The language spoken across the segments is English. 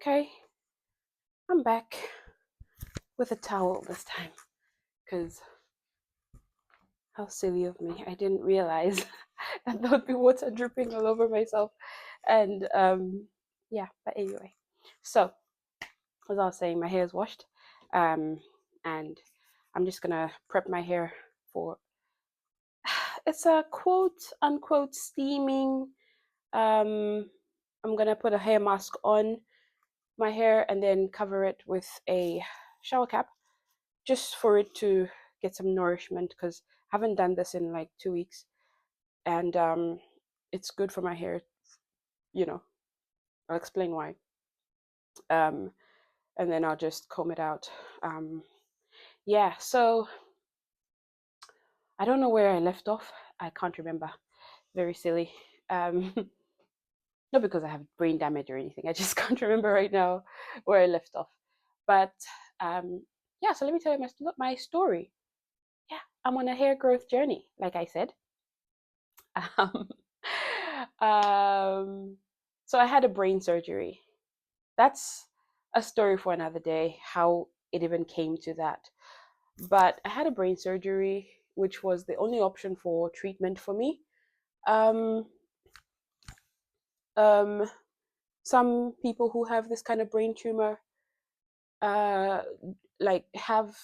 Okay, I'm back with a towel this time because how silly of me. I didn't realize that there would be water dripping all over myself. And yeah, but anyway. So, as I was saying, my hair is washed. Um, and I'm just gonna prep my hair for it's a quote unquote steaming. Um, I'm gonna put a hair mask on my hair and then cover it with a shower cap just for it to get some nourishment because I haven't done this in like 2 weeks, and it's good for my hair. You know, I'll explain why. Um, and then I'll just comb it out. Yeah, so I don't know where I left off. I can't remember. Very silly. Um, not because I have brain damage or anything. I just can't remember right now where I left off. But yeah, so let me tell you my story. Yeah, I'm on a hair growth journey, like I said. Um, um, so I had a brain surgery. That's a story for another day, how it even came to that. But I had a brain surgery, which was the only option for treatment for me. Um, um, some people who have this kind of brain tumor, uh, like have,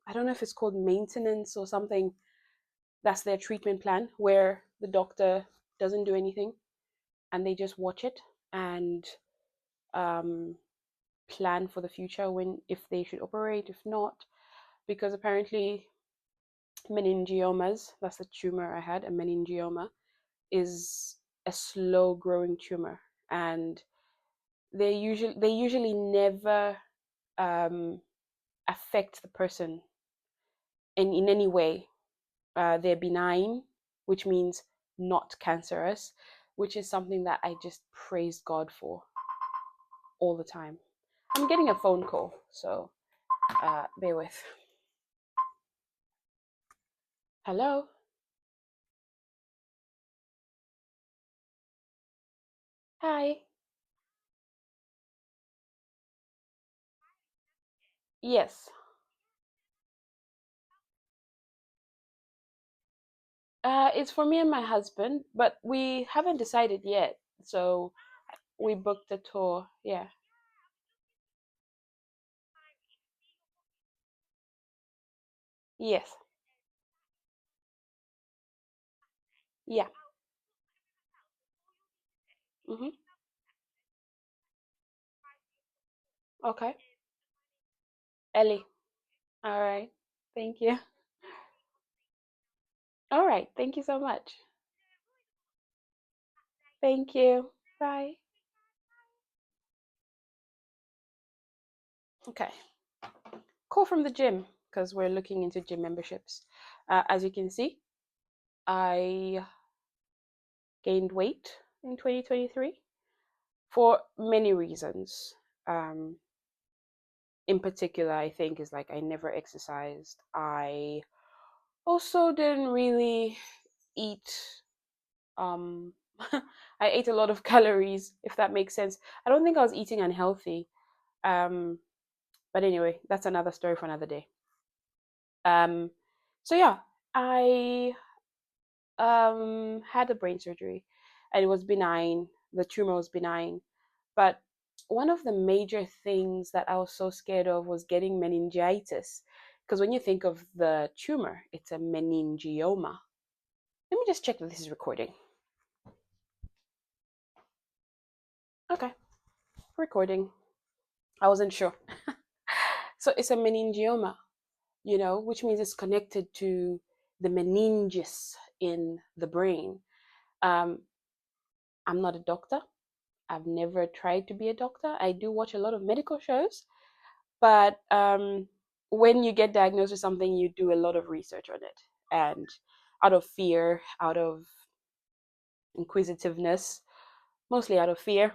I don't know if it's called maintenance or something. That's their treatment plan, where the doctor doesn't do anything and they just watch it and um, plan for the future when if they should operate, if not, because apparently meningiomas, that's the tumor I had, a meningioma, is a slow growing tumor, and they usually never um, affect the person in any way. They're benign, which means not cancerous, which is something that I just praise God for all the time. I'm getting a phone call, so bear with. Hello? Hi. Yes. It's for me and my husband, but we haven't decided yet. So we booked a tour. Yeah. Yes. Yeah. Mhm. Okay. Ellie. All right. Thank you. All right. Thank you so much. Thank you. Bye. Okay. Call from the gym because we're looking into gym memberships. As you can see, I gained weight in 2023 for many reasons. Um, in particular, I think is like I never exercised. I also didn't really eat. Um, I ate a lot of calories, if that makes sense. I don't think I was eating unhealthy. Um, but anyway, that's another story for another day. Um, so yeah, I had a brain surgery, and it was benign. The tumor was benign, but one of the major things that I was so scared of was getting meningitis, because when you think of the tumor, it's a meningioma. Let me just check that this is recording. Okay, recording. I wasn't sure. So it's a meningioma, which means it's connected to the meninges in the brain. Um, I'm not a doctor. I've never tried to be a doctor. I do watch a lot of medical shows, but when you get diagnosed with something, you do a lot of research on it. And out of fear, out of inquisitiveness, mostly out of fear,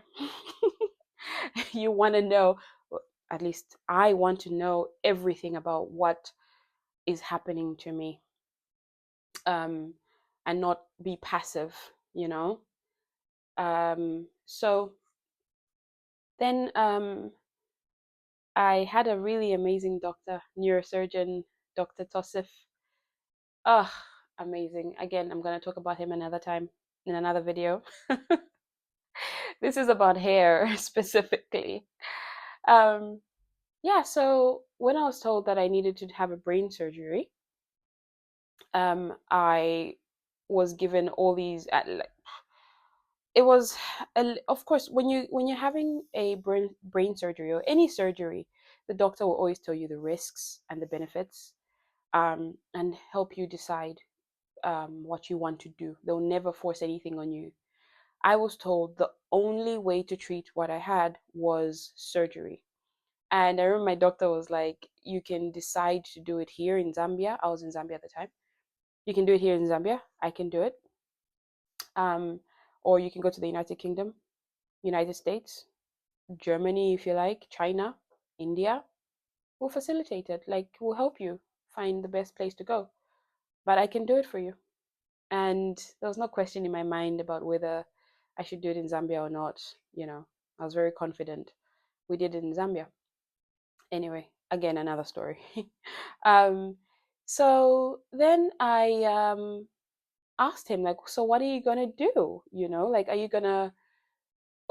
you want to know, at least I want to know everything about what is happening to me, um, and not be passive, you know? So Then I had a really amazing doctor, neurosurgeon, Dr. Tosif. Ugh, amazing. Again, I'm going to talk about him another time in another video. This is about hair specifically. Um, yeah, so when I was told that I needed to have a brain surgery, I was given all these. It was, of course, when you're having a brain surgery or any surgery, the doctor will always tell you the risks and the benefits, and help you decide what you want to do. They'll never force anything on you. I was told the only way to treat what I had was surgery. And I remember my doctor was like, you can decide to do it here in Zambia. I was in Zambia at the time. You can do it here in Zambia. I can do it. Um, or you can go to the United Kingdom, United States, Germany, if you like, China, India. We'll facilitate it. Like, we'll help you find the best place to go. But I can do it for you. And there was no question in my mind about whether I should do it in Zambia or not. I was very confident. We did it in Zambia. Anyway, again, another story. um, so then I asked him, like, so what are you gonna do? Like, are you gonna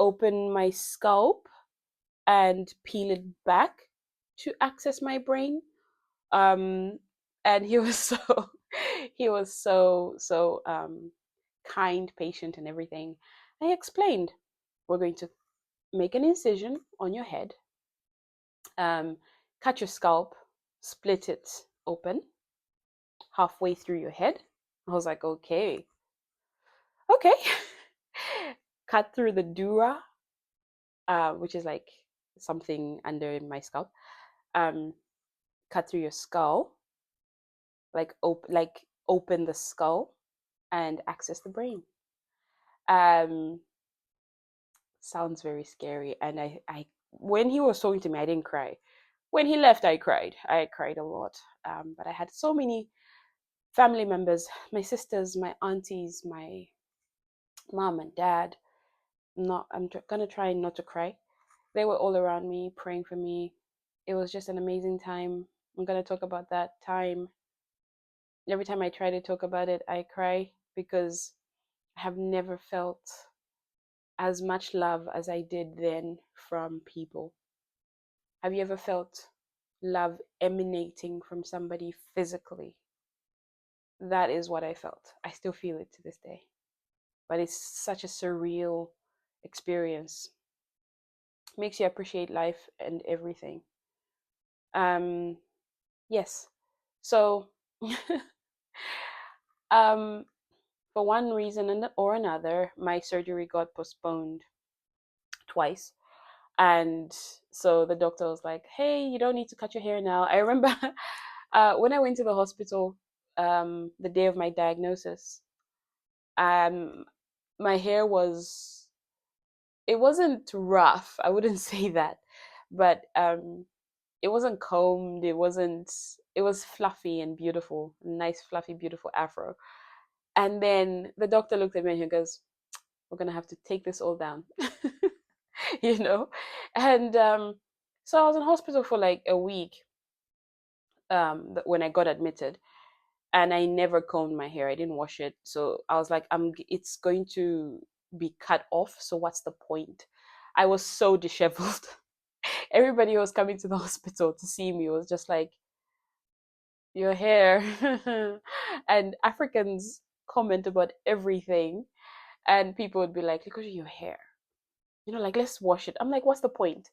open my scalp and peel it back to access my brain? And he was so kind, patient, and everything. I explained, we're going to make an incision on your head, cut your scalp, split it open halfway through your head. I was like, okay. Cut through the dura, which is like something under my scalp. Cut through your skull, like open the skull and access the brain. Sounds very scary. And I when he was talking to me, I didn't cry. When he left, I cried. I cried a lot. But I had so many family members, my sisters, my aunties, my mom and dad. I'm gonna try not to cry. They were all around me, praying for me. It was just an amazing time. I'm gonna talk about that time. Every time I try to talk about it, I cry because I have never felt as much love as I did then from people. Have you ever felt love emanating from somebody physically? That is what I felt. I still feel it to this day. But it's such a surreal experience. Makes you appreciate life and everything. Yes. So for one reason or another, my surgery got postponed twice. And so the doctor was like, hey, you don't need to cut your hair now. I remember when I went to the hospital, the day of my diagnosis, um, my hair it wasn't rough. I wouldn't say that, but it wasn't combed. It was fluffy and beautiful, nice, fluffy, beautiful afro. And then the doctor looked at me and he goes, we're going to have to take this all down, you know? And so I was in hospital for like a week when I got admitted, and I never combed my hair. I didn't wash it. So I was like, it's going to be cut off. So what's the point? I was so disheveled. Everybody who was coming to the hospital to see me was just like, your hair. And Africans comment about everything. And people would be like, look at your hair. Like, let's wash it. I'm like, what's the point?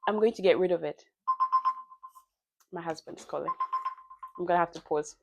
I'm going to get rid of it. My husband's calling. I'm going to have to pause.